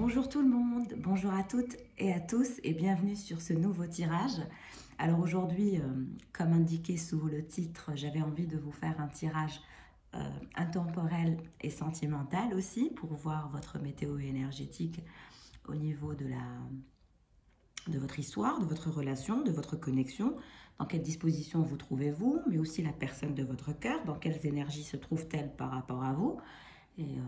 Bonjour tout le monde, bonjour à toutes et à tous et bienvenue sur ce nouveau tirage. Alors aujourd'hui, comme indiqué sous le titre, j'avais envie de vous faire un tirage intemporel et sentimental aussi pour voir votre météo énergétique au niveau de votre histoire, de votre relation, de votre connexion, dans quelle disposition vous trouvez-vous, mais aussi la personne de votre cœur, dans quelles énergies se trouve-t-elle par rapport à vous. Et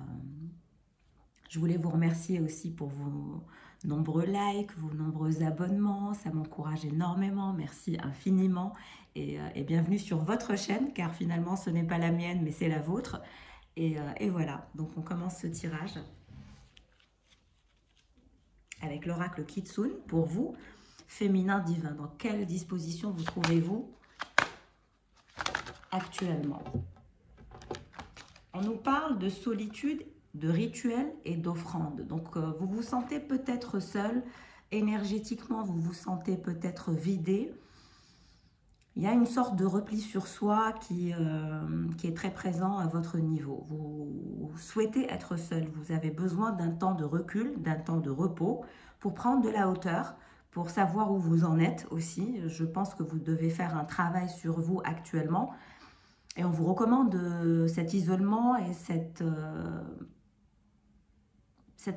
je voulais vous remercier aussi pour vos nombreux likes, vos nombreux abonnements, ça m'encourage énormément, merci infiniment et bienvenue sur votre chaîne car finalement ce n'est pas la mienne mais c'est la vôtre et voilà, donc on commence ce tirage avec l'oracle Kitsune pour vous, féminin divin. Dans quelle disposition vous trouvez-vous actuellement? On nous parle de solitude, de rituels et d'offrandes. Donc, vous vous sentez peut-être seul, énergétiquement, vous vous sentez peut-être vidé. Il y a une sorte de repli sur soi qui est très présent à votre niveau. Vous souhaitez être seul, vous avez besoin d'un temps de recul, d'un temps de repos pour prendre de la hauteur, pour savoir où vous en êtes aussi. Je pense que vous devez faire un travail sur vous actuellement. Et on vous recommande cet isolement et cette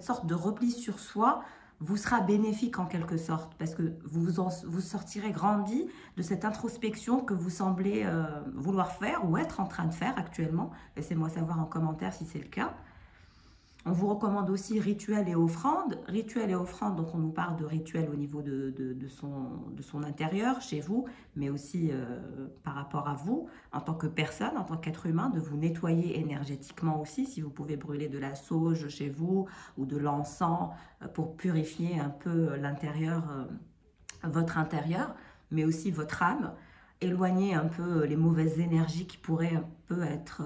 sorte de repli sur soi vous sera bénéfique en quelque sorte parce que vous sortirez grandi de cette introspection que vous semblez vouloir faire ou être en train de faire actuellement. Laissez-moi savoir en commentaire si c'est le cas. On vous recommande aussi rituel et offrande. Rituel et offrande, donc on nous parle de rituel au niveau de son intérieur, chez vous, mais aussi par rapport à vous, en tant que personne, en tant qu'être humain, de vous nettoyer énergétiquement aussi, si vous pouvez brûler de la sauge chez vous ou de l'encens pour purifier un peu l'intérieur, votre intérieur, mais aussi votre âme, éloigner un peu les mauvaises énergies qui pourraient un peu être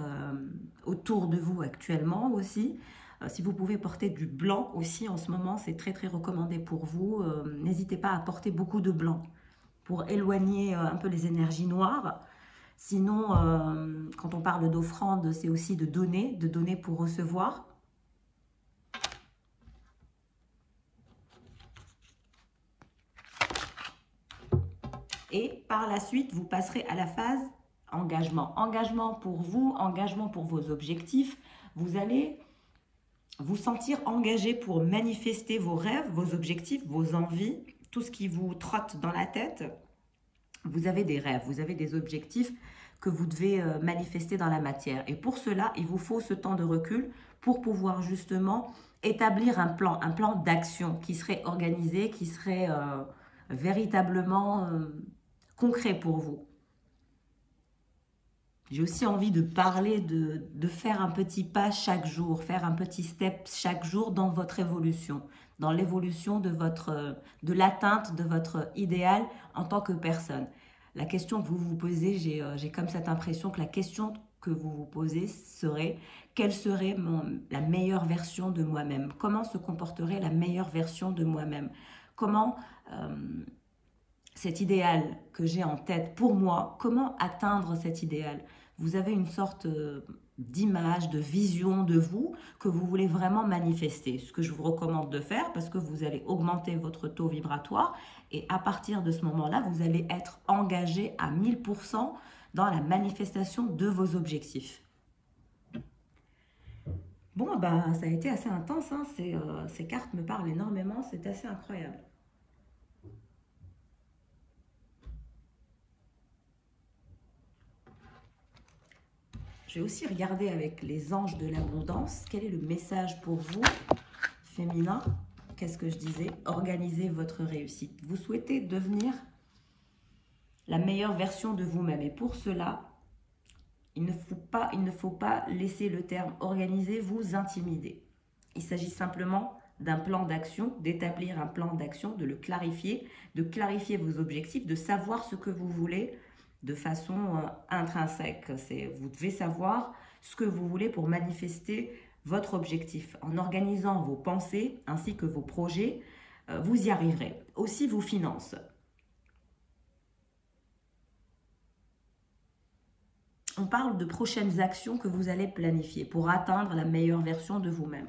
autour de vous actuellement aussi. Si vous pouvez porter du blanc aussi en ce moment, c'est très très recommandé pour vous. N'hésitez pas à porter beaucoup de blanc pour éloigner un peu les énergies noires. Sinon, quand on parle d'offrande, c'est aussi de donner pour recevoir. Et par la suite, vous passerez à la phase engagement. Engagement pour vous, engagement pour vos objectifs. Vous allez vous sentir engagé pour manifester vos rêves, vos objectifs, vos envies, tout ce qui vous trotte dans la tête. Vous avez des rêves, vous avez des objectifs que vous devez manifester dans la matière. Et pour cela, il vous faut ce temps de recul pour pouvoir justement établir un plan d'action qui serait organisé, qui serait véritablement concret pour vous. J'ai aussi envie de parler de faire un petit pas chaque jour, faire un petit step chaque jour dans votre évolution, dans l'évolution de l'atteinte de votre idéal en tant que personne. La question que vous vous posez, j'ai comme cette impression que la question que vous vous posez serait quelle serait la meilleure version de moi-même? Comment se comporterait la meilleure version de moi-même? Comment cet idéal que j'ai en tête pour moi, comment atteindre cet idéal? Vous avez une sorte d'image, de vision de vous que vous voulez vraiment manifester. Ce que je vous recommande de faire parce que vous allez augmenter votre taux vibratoire et à partir de ce moment-là, vous allez être engagé à 1000% dans la manifestation de vos objectifs. Bon, ben, ça a été assez intense, hein. Ces cartes me parlent énormément, c'est assez incroyable. Je vais aussi regarder avec les anges de l'abondance, quel est le message pour vous, féminin. Qu'est-ce que je disais? Organisez votre réussite. Vous souhaitez devenir la meilleure version de vous-même. Et pour cela, il ne faut pas laisser le terme organiser vous intimider. Il s'agit simplement d'un plan d'action, d'établir un plan d'action, de le clarifier, de clarifier vos objectifs, de savoir ce que vous voulez de façon intrinsèque. Vous devez savoir ce que vous voulez pour manifester votre objectif. En organisant vos pensées ainsi que vos projets, vous y arriverez. Aussi vos finances. On parle de prochaines actions que vous allez planifier pour atteindre la meilleure version de vous-même.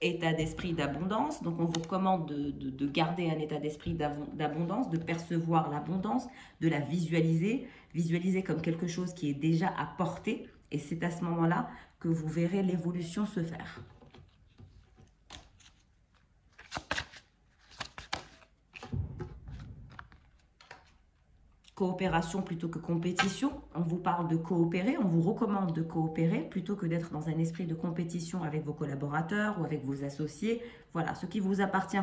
état d'esprit d'abondance. Donc, on vous recommande de garder un état d'esprit d'abondance, de percevoir l'abondance, de la visualiser, visualiser comme quelque chose qui est déjà à portée. Et c'est à ce moment-là que vous verrez l'évolution se faire. Coopération plutôt que compétition. On vous parle de coopérer, on vous recommande de coopérer plutôt que d'être dans un esprit de compétition avec vos collaborateurs ou avec vos associés. Voilà, ce qui vous appartient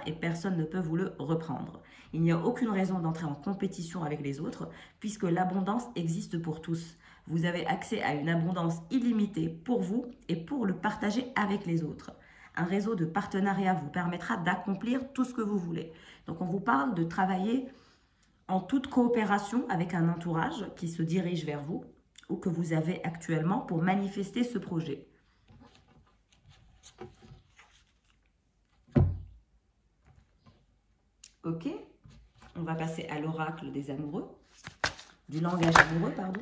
et personne ne peut vous le reprendre. Il n'y a aucune raison d'entrer en compétition avec les autres puisque l'abondance existe pour tous. Vous avez accès à une abondance illimitée pour vous et pour le partager avec les autres. Un réseau de partenariat vous permettra d'accomplir tout ce que vous voulez. Donc on vous parle de travailler en toute coopération avec un entourage qui se dirige vers vous ou que vous avez actuellement pour manifester ce projet. Ok, on va passer à l'oracle des amoureux, du langage amoureux, pardon.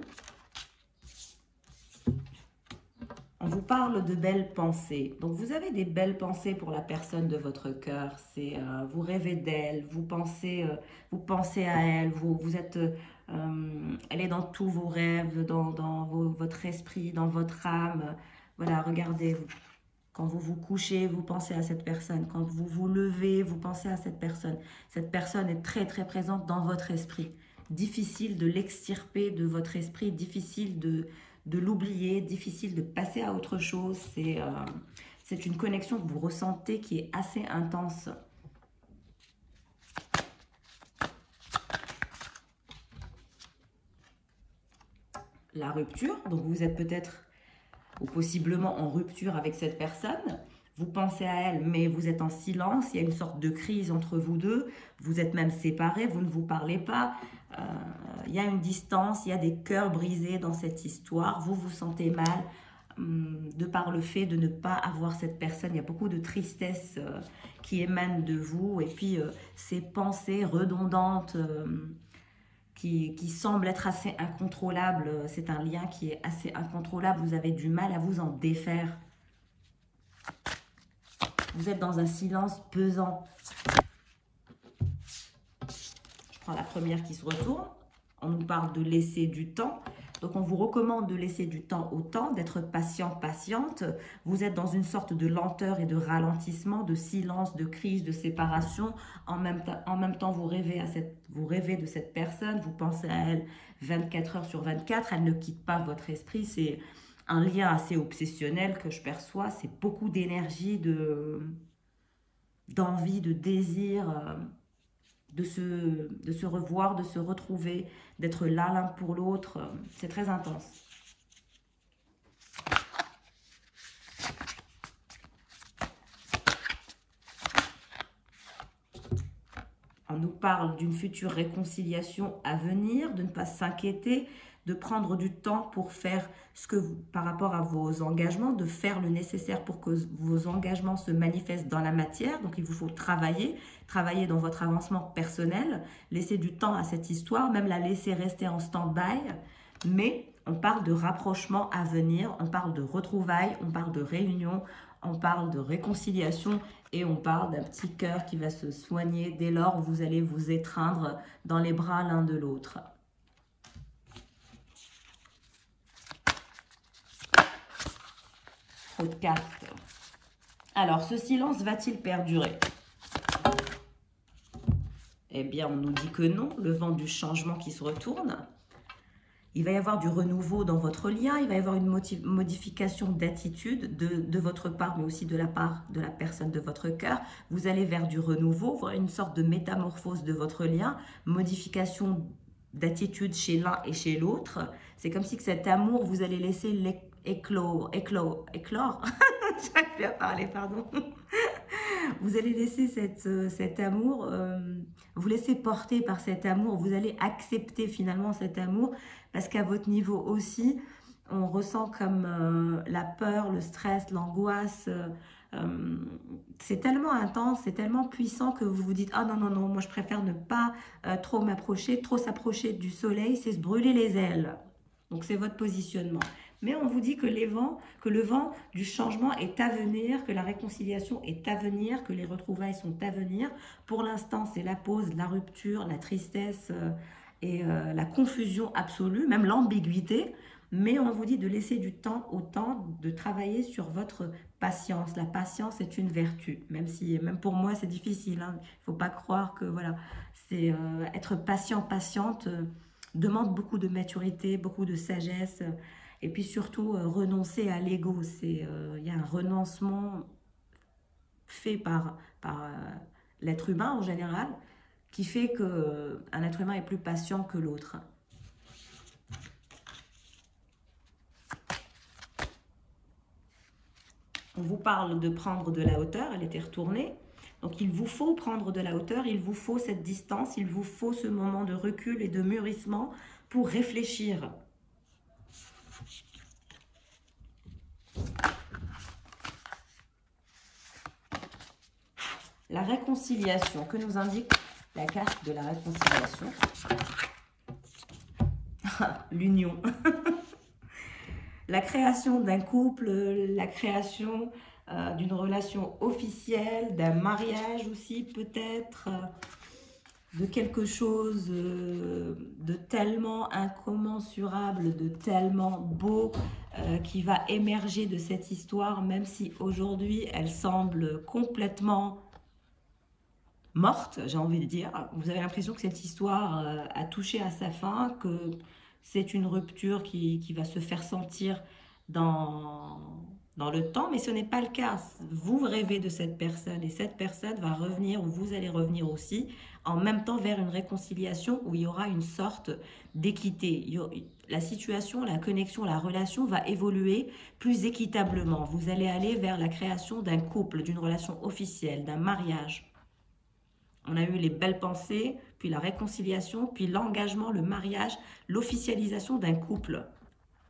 On vous parle de belles pensées. Donc, vous avez des belles pensées pour la personne de votre cœur. C'est vous rêvez d'elle, vous pensez à elle. Elle est dans tous vos rêves, dans votre esprit, dans votre âme. Voilà, regardez. Quand vous vous couchez, vous pensez à cette personne. Quand vous vous levez, vous pensez à cette personne. Cette personne est très, très présente dans votre esprit. Difficile de l'extirper de votre esprit, difficile de l'oublier, difficile de passer à autre chose. C'est une connexion que vous ressentez qui est assez intense. La rupture, donc vous êtes peut-être ou possiblement en rupture avec cette personne. Vous pensez à elle, mais vous êtes en silence. Il y a une sorte de crise entre vous deux. Vous êtes même séparés, vous ne vous parlez pas. Il y a une distance, il y a des cœurs brisés dans cette histoire. Vous vous sentez mal de par le fait de ne pas avoir cette personne. Il y a beaucoup de tristesse qui émane de vous. Et puis, ces pensées redondantes qui semblent être assez incontrôlables. C'est un lien qui est assez incontrôlable. Vous avez du mal à vous en défaire. Vous êtes dans un silence pesant. Je prends la première qui se retourne. On nous parle de laisser du temps. Donc, on vous recommande de laisser du temps au temps, d'être patient, patiente. Vous êtes dans une sorte de lenteur et de ralentissement, de silence, de crise, de séparation. En même temps, vous rêvez de cette personne, vous pensez à elle 24 heures sur 24. Elle ne quitte pas votre esprit. C'est un lien assez obsessionnel que je perçois. C'est beaucoup d'énergie, d'envie, de désir, de se revoir, de se retrouver, d'être là l'un pour l'autre. C'est très intense. On nous parle d'une future réconciliation à venir, de ne pas s'inquiéter, de prendre du temps pour faire ce que vous, par rapport à vos engagements, de faire le nécessaire pour que vos engagements se manifestent dans la matière. Donc, il vous faut travailler dans votre avancement personnel, laisser du temps à cette histoire, même la laisser rester en stand-by. Mais on parle de rapprochement à venir, on parle de retrouvailles, on parle de réunion, on parle de réconciliation et on parle d'un petit cœur qui va se soigner dès lors où vous allez vous étreindre dans les bras l'un de l'autre. Trop de cartes. Alors, ce silence va-t-il perdurer? Eh bien, on nous dit que non. Le vent du changement qui se retourne. Il va y avoir du renouveau dans votre lien. Il va y avoir une modification d'attitude de votre part, mais aussi de la part de la personne de votre cœur. Vous allez vers du renouveau, voir une sorte de métamorphose de votre lien, modification d'attitude chez l'un et chez l'autre. C'est comme si que cet amour, vous allez laisser éclore. J'arrive plus à parler, pardon. Vous allez laisser cet amour, vous laisser porter par cet amour. Vous allez accepter finalement cet amour parce qu'à votre niveau aussi, on ressent comme la peur, le stress, l'angoisse. C'est tellement intense, c'est tellement puissant que vous vous dites « Ah non, non, non, moi je préfère ne pas trop s'approcher du soleil, c'est se brûler les ailes. » Donc c'est votre positionnement. Mais on vous dit que le vent du changement est à venir, que la réconciliation est à venir, que les retrouvailles sont à venir. Pour l'instant, c'est la pause, la rupture, la tristesse et la confusion absolue, même l'ambiguïté. Mais on vous dit de laisser du temps au temps, de travailler sur votre patience. La patience est une vertu, même si, même pour moi, c'est difficile. Hein. Il ne faut pas croire que, voilà, c'est être patient, patiente, demande beaucoup de maturité, beaucoup de sagesse. Et puis surtout, renoncer à l'ego. Il y a un renoncement fait par l'être humain en général, qui fait qu'un être humain est plus patient que l'autre. On vous parle de prendre de la hauteur, elle était retournée. Donc il vous faut prendre de la hauteur, il vous faut cette distance, il vous faut ce moment de recul et de mûrissement pour réfléchir. La réconciliation, que nous indique la carte de la réconciliation? L'union. La création d'un couple, la création d'une relation officielle, d'un mariage aussi peut-être, de quelque chose de tellement incommensurable, de tellement beau qui va émerger de cette histoire, même si aujourd'hui elle semble complètement morte, j'ai envie de dire. Vous avez l'impression que cette histoire a touché à sa fin, que c'est une rupture qui va se faire sentir dans le temps, mais ce n'est pas le cas. Vous rêvez de cette personne et cette personne va revenir, ou vous allez revenir aussi, en même temps vers une réconciliation où il y aura une sorte d'équité. La situation, la connexion, la relation va évoluer plus équitablement. Vous allez aller vers la création d'un couple, d'une relation officielle, d'un mariage. On a eu les belles pensées, puis la réconciliation, puis l'engagement, le mariage, l'officialisation d'un couple.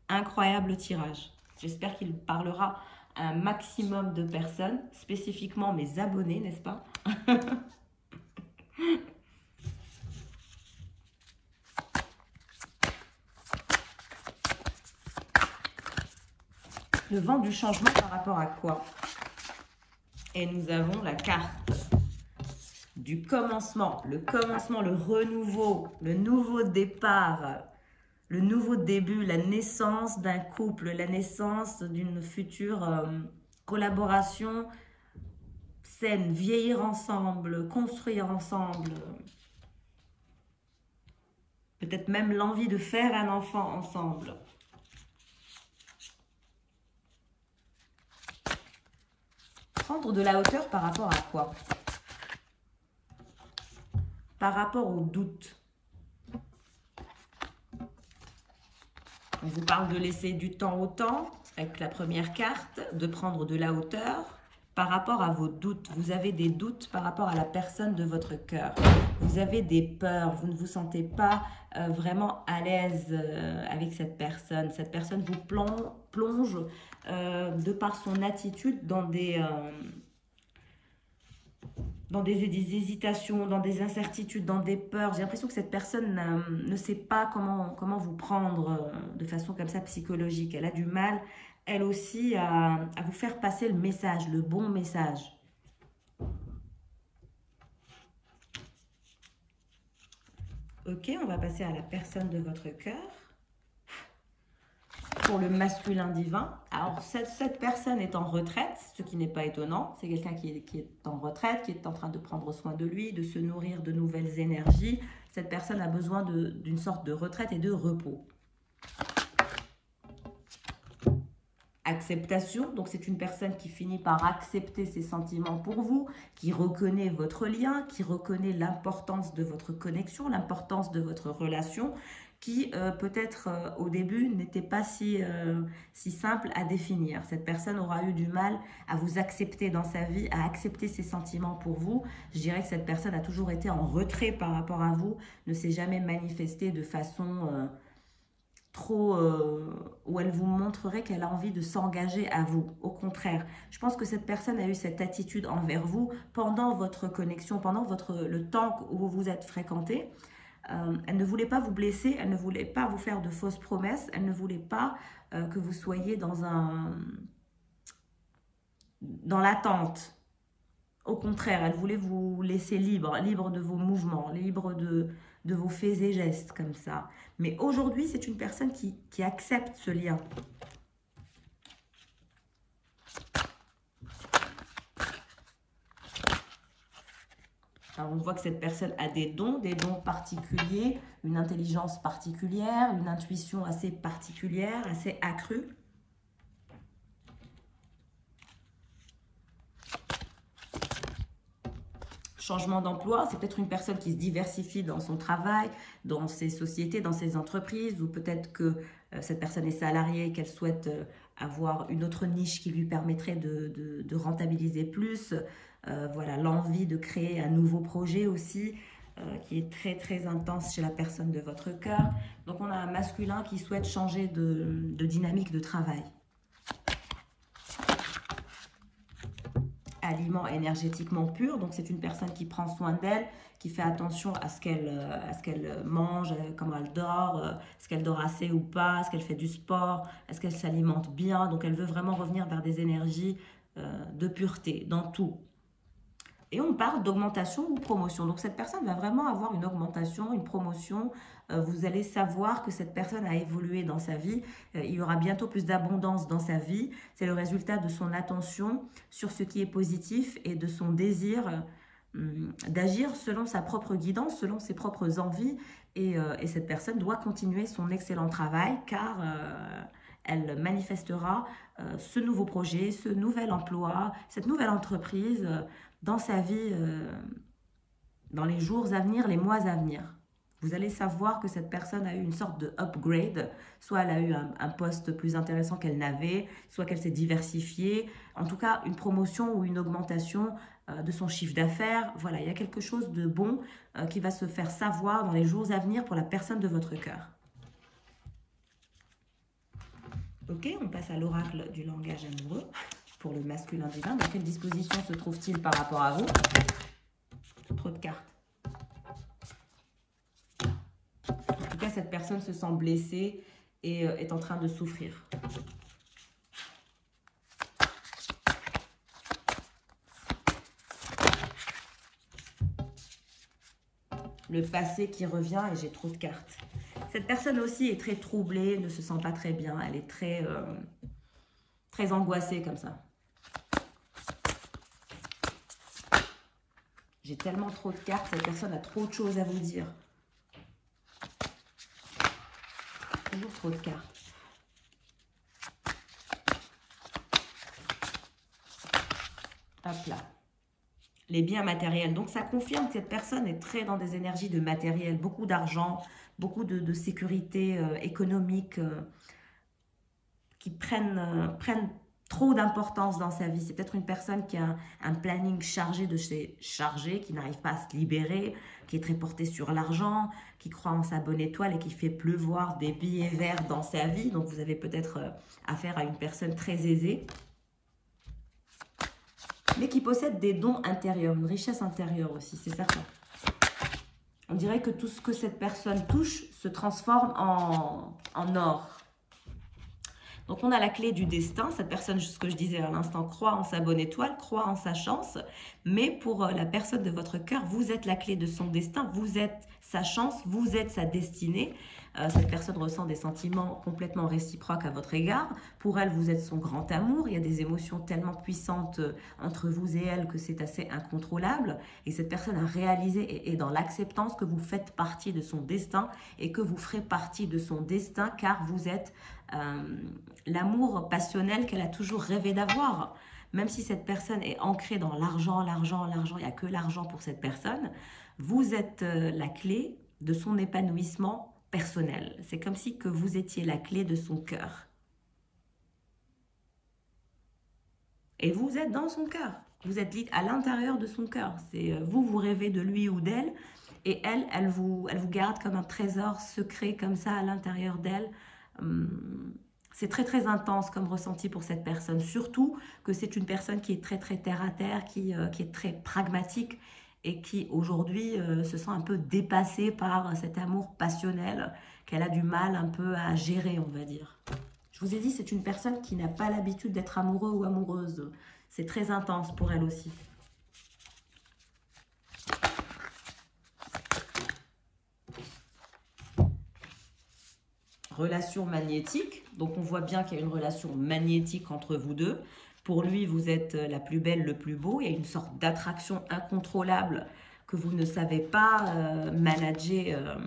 Incroyable tirage. J'espère qu'il parlera à un maximum de personnes, spécifiquement mes abonnés, n'est-ce pas? Le vent du changement par rapport à quoi? Et nous avons la carte du commencement, le renouveau, le nouveau départ, le nouveau début, la naissance d'un couple, la naissance d'une future collaboration saine, vieillir ensemble, construire ensemble. Peut-être même l'envie de faire un enfant ensemble. Prendre de la hauteur par rapport à quoi? Par rapport au doute. On vous parle de laisser du temps au temps, avec la première carte, de prendre de la hauteur par rapport à vos doutes. Vous avez des doutes par rapport à la personne de votre cœur. Vous avez des peurs, vous ne vous sentez pas vraiment à l'aise avec cette personne. Cette personne vous plonge de par son attitude dans des hésitations, dans des incertitudes, dans des peurs. J'ai l'impression que cette personne ne sait pas comment vous prendre de façon comme ça psychologique. Elle a du mal, elle aussi, à vous faire passer le message, le bon message. Ok, on va passer à la personne de votre cœur. Pour le masculin divin. Alors, cette personne est en retraite, ce qui n'est pas étonnant. C'est quelqu'un qui est en retraite, qui est en train de prendre soin de lui, de se nourrir de nouvelles énergies. Cette personne a besoin d'une sorte de retraite et de repos. Acceptation, donc c'est une personne qui finit par accepter ses sentiments pour vous, qui reconnaît votre lien, qui reconnaît l'importance de votre connexion, l'importance de votre relation, qui peut-être au début n'était pas si simple à définir. Cette personne aura eu du mal à vous accepter dans sa vie, à accepter ses sentiments pour vous. Je dirais que cette personne a toujours été en retrait par rapport à vous, ne s'est jamais manifestée de façon où elle vous montrerait qu'elle a envie de s'engager à vous. Au contraire, je pense que cette personne a eu cette attitude envers vous pendant votre connexion, pendant le temps où vous vous êtes fréquentés. Elle ne voulait pas vous blesser, elle ne voulait pas vous faire de fausses promesses, elle ne voulait pas que vous soyez dans l'attente. Au contraire, elle voulait vous laisser libre, libre de vos mouvements, libre de vos faits et gestes comme ça. Mais aujourd'hui, c'est une personne qui accepte ce lien. Alors, on voit que cette personne a des dons particuliers, une intelligence particulière, une intuition assez particulière, assez accrue. Changement d'emploi, c'est peut-être une personne qui se diversifie dans son travail, dans ses sociétés, dans ses entreprises, ou peut-être que cette personne est salariée et qu'elle souhaite avoir une autre niche qui lui permettrait de rentabiliser plus. Voilà, l'envie de créer un nouveau projet aussi, qui est très très intense chez la personne de votre cœur. Donc on a un masculin qui souhaite changer de dynamique de travail. Aliment énergétiquement pur, donc c'est une personne qui prend soin d'elle, qui fait attention à ce qu'elle mange, comment elle dort, est-ce qu'elle dort assez ou pas, est-ce qu'elle fait du sport, est-ce qu'elle s'alimente bien. Donc elle veut vraiment revenir vers des énergies de pureté dans tout. Et on parle d'augmentation ou promotion. Donc cette personne va vraiment avoir une augmentation, une promotion. Vous allez savoir que cette personne a évolué dans sa vie. Il y aura bientôt plus d'abondance dans sa vie. C'est le résultat de son attention sur ce qui est positif et de son désir d'agir selon sa propre guidance, selon ses propres envies. Et cette personne doit continuer son excellent travail car elle manifestera ce nouveau projet, ce nouvel emploi, cette nouvelle entreprise dans sa vie, dans les jours à venir, les mois à venir. Vous allez savoir que cette personne a eu une sorte de upgrade, soit elle a eu un poste plus intéressant qu'elle n'avait, soit qu'elle s'est diversifiée, en tout cas une promotion ou une augmentation de son chiffre d'affaires. Voilà, il y a quelque chose de bon qui va se faire savoir dans les jours à venir pour la personne de votre cœur. Ok, on passe à l'oracle du langage amoureux pour le masculin divin. Dans quelle disposition se trouve-t-il par rapport à vous? Trop de cartes. En tout cas, cette personne se sent blessée et est en train de souffrir. Le passé qui revient et j'ai trop de cartes. Cette personne aussi est très troublée, ne se sent pas très bien. Elle est très angoissée comme ça. J'ai tellement trop de cartes, cette personne a trop de choses à vous dire. Toujours trop de cartes. Hop là. Les biens matériels. Donc ça confirme que cette personne est très dans des énergies de matériel, beaucoup d'argent, beaucoup de sécurité économique qui prennent trop d'importance dans sa vie. C'est peut-être une personne qui a un planning chargé de chez chargé, qui n'arrive pas à se libérer, qui est très portée sur l'argent, qui croit en sa bonne étoile et qui fait pleuvoir des billets verts dans sa vie. Donc vous avez peut-être affaire à une personne très aisée, mais qui possède des dons intérieurs, une richesse intérieure aussi, c'est certain. On dirait que tout ce que cette personne touche se transforme en or. Donc, on a la clé du destin. Cette personne, ce que je disais à l'instant, croit en sa bonne étoile, croit en sa chance. Mais pour la personne de votre cœur, vous êtes la clé de son destin. Vous êtes sa chance, vous êtes sa destinée. Cette personne ressent des sentiments complètement réciproques à votre égard. Pour elle, vous êtes son grand amour. Il y a des émotions tellement puissantes entre vous et elle que c'est assez incontrôlable. Et cette personne a réalisé et est dans l'acceptance que vous faites partie de son destin et que vous ferez partie de son destin car vous êtes l'amour passionnel qu'elle a toujours rêvé d'avoir. Même si cette personne est ancrée dans l'argent, il n'y a que l'argent pour cette personne, vous êtes la clé de son épanouissement personnel. C'est comme si que vous étiez la clé de son cœur. Et vous êtes dans son cœur. Vous êtes à l'intérieur de son cœur. C'est vous rêvez de lui ou d'elle. Et elle vous garde comme un trésor secret comme ça à l'intérieur d'elle. C'est très très intense comme ressenti pour cette personne. Surtout que c'est une personne qui est très très terre à terre, qui est très pragmatique et qui aujourd'hui se sent un peu dépassée par cet amour passionnel qu'elle a du mal un peu à gérer, on va dire. Je vous ai dit, c'est une personne qui n'a pas l'habitude d'être amoureux ou amoureuse. C'est très intense pour elle aussi. Relation magnétique. Donc, on voit bien qu'il y a une relation magnétique entre vous deux. Pour lui, vous êtes la plus belle, le plus beau. Il y a une sorte d'attraction incontrôlable que vous ne savez pas manager.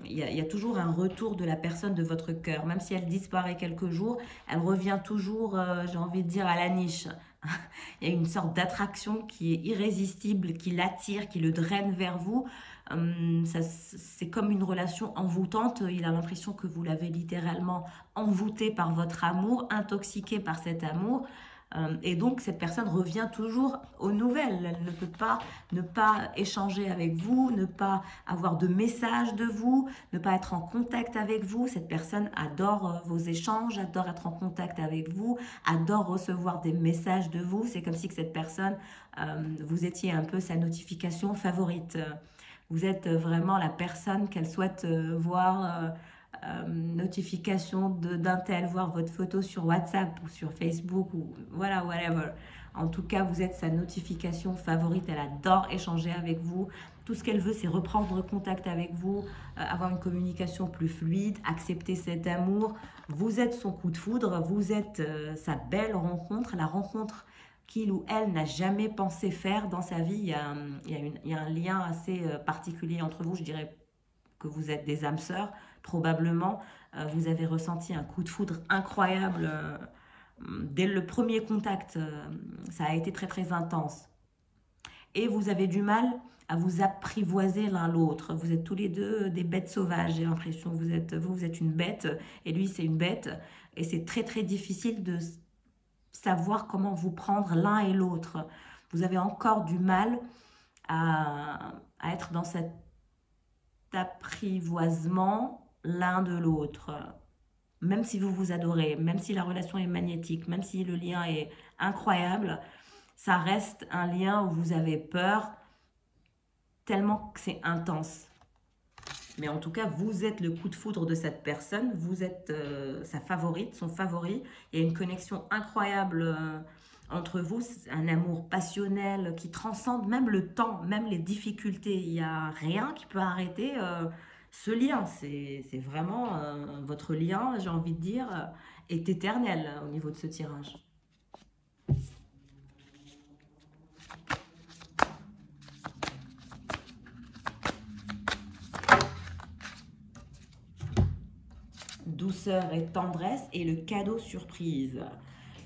Il y a toujours un retour de la personne de votre cœur. Même si elle disparaît quelques jours, elle revient toujours, j'ai envie de dire, à la niche. Il y a une sorte d'attraction qui est irrésistible, qui l'attire, qui le draine vers vous. C'est comme une relation envoûtante. Il a l'impression que vous l'avez littéralement envoûté par votre amour, intoxiqué par cet amour. Et donc, cette personne revient toujours aux nouvelles. Elle ne peut pas ne pas échanger avec vous, ne pas avoir de messages de vous, ne pas être en contact avec vous. Cette personne adore vos échanges, adore être en contact avec vous, adore recevoir des messages de vous. C'est comme si que cette personne, vous étiez un peu sa notification favorite. Vous êtes vraiment la personne qu'elle souhaite voir, notification d'un tel, voir votre photo sur WhatsApp ou sur Facebook ou voilà, whatever. En tout cas, vous êtes sa notification favorite. Elle adore échanger avec vous. Tout ce qu'elle veut, c'est reprendre contact avec vous, avoir une communication plus fluide, accepter cet amour. Vous êtes son coup de foudre, vous êtes sa belle rencontre, la rencontre qu'il ou elle n'a jamais pensé faire dans sa vie. Il y a un lien assez particulier entre vous. Je dirais que vous êtes des âmes sœurs, probablement. Vous avez ressenti un coup de foudre incroyable dès le premier contact. Ça a été très très intense. Et vous avez du mal à vous apprivoiser l'un l'autre. Vous êtes tous les deux des bêtes sauvages, j'ai l'impression. Vous êtes une bête et lui c'est une bête. Et c'est très très difficile de savoir comment vous prendre l'un et l'autre. Vous avez encore du mal à être dans cet apprivoisement l'un de l'autre. Même si vous vous adorez, même si la relation est magnétique, même si le lien est incroyable, ça reste un lien où vous avez peur tellement que c'est intense. Mais en tout cas, vous êtes le coup de foudre de cette personne, vous êtes sa favorite, son favori. Il y a une connexion incroyable entre vous, un amour passionnel qui transcende même le temps, même les difficultés. Il n'y a rien qui peut arrêter ce lien. C'est vraiment votre lien, j'ai envie de dire, est éternel au niveau de ce tirage. Douceur et tendresse et le cadeau surprise.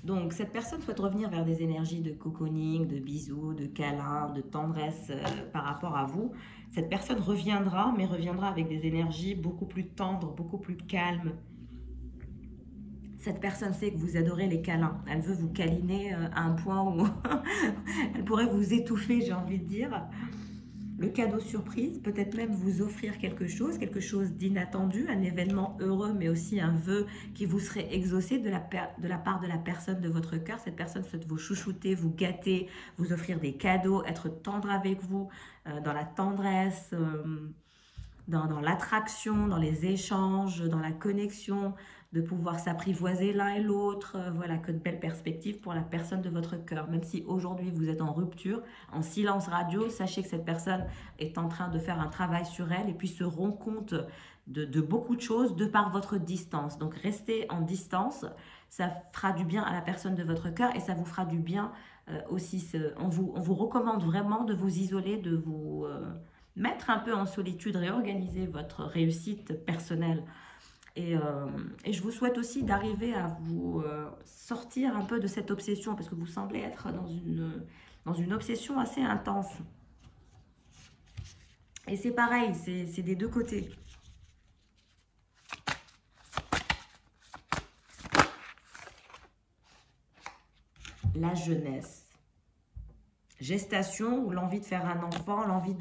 Donc, cette personne souhaite revenir vers des énergies de cocooning, de bisous, de câlins, de tendresse par rapport à vous. Cette personne reviendra, mais reviendra avec des énergies beaucoup plus tendres, beaucoup plus calmes. Cette personne sait que vous adorez les câlins. Elle veut vous câliner à un point où elle pourrait vous étouffer, j'ai envie de dire. Le cadeau surprise, peut-être même vous offrir quelque chose d'inattendu, un événement heureux, mais aussi un vœu qui vous serait exaucé de la part de la personne de votre cœur. Cette personne souhaite vous chouchouter, vous gâter, vous offrir des cadeaux, être tendre avec vous, dans la tendresse, dans l'attraction, dans les échanges, dans la connexion, de pouvoir s'apprivoiser l'un et l'autre. Voilà, que de belles perspectives pour la personne de votre cœur. Même si aujourd'hui vous êtes en rupture, en silence radio, sachez que cette personne est en train de faire un travail sur elle et puis se rend compte de beaucoup de choses de par votre distance. Donc restez en distance, ça fera du bien à la personne de votre cœur et ça vous fera du bien aussi. On vous recommande vraiment de vous isoler, de vous mettre un peu en solitude, réorganiser votre réussite personnelle. Et je vous souhaite aussi d'arriver à vous sortir un peu de cette obsession, parce que vous semblez être dans une obsession assez intense. Et c'est pareil, c'est des deux côtés. La jeunesse. Gestation ou l'envie de faire un enfant, l'envie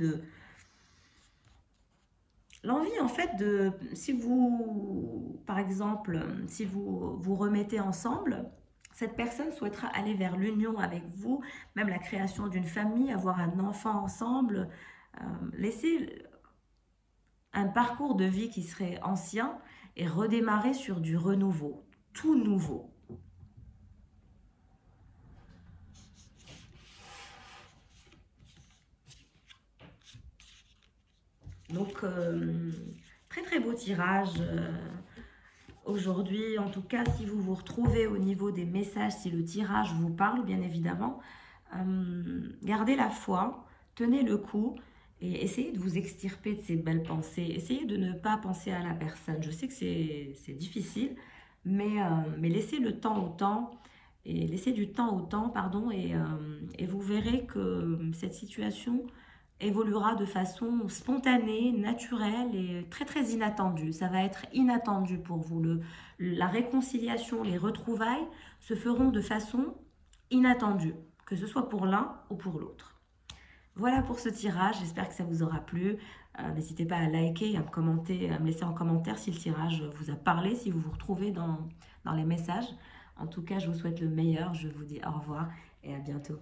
en fait si vous, par exemple, si vous vous remettez ensemble, Cette personne souhaitera aller vers l'union avec vous, même la création d'une famille, avoir un enfant ensemble, laisser un parcours de vie qui serait ancien et redémarrer sur du renouveau, tout nouveau. Donc, très très beau tirage aujourd'hui. En tout cas, si vous vous retrouvez au niveau des messages, si le tirage vous parle, bien évidemment, gardez la foi, tenez le coup et essayez de vous extirper de ces belles pensées. Essayez de ne pas penser à la personne. Je sais que c'est difficile, mais laissez le temps au temps. Et laissez du temps au temps, pardon, et vous verrez que cette situation évoluera de façon spontanée, naturelle et très très inattendue. Ça va être inattendu pour vous. La réconciliation, les retrouvailles se feront de façon inattendue, que ce soit pour l'un ou pour l'autre. Voilà pour ce tirage, j'espère que ça vous aura plu. N'hésitez pas à liker et à me commenter, à me laisser en commentaire si le tirage vous a parlé, si vous vous retrouvez dans les messages. En tout cas, je vous souhaite le meilleur, je vous dis au revoir et à bientôt.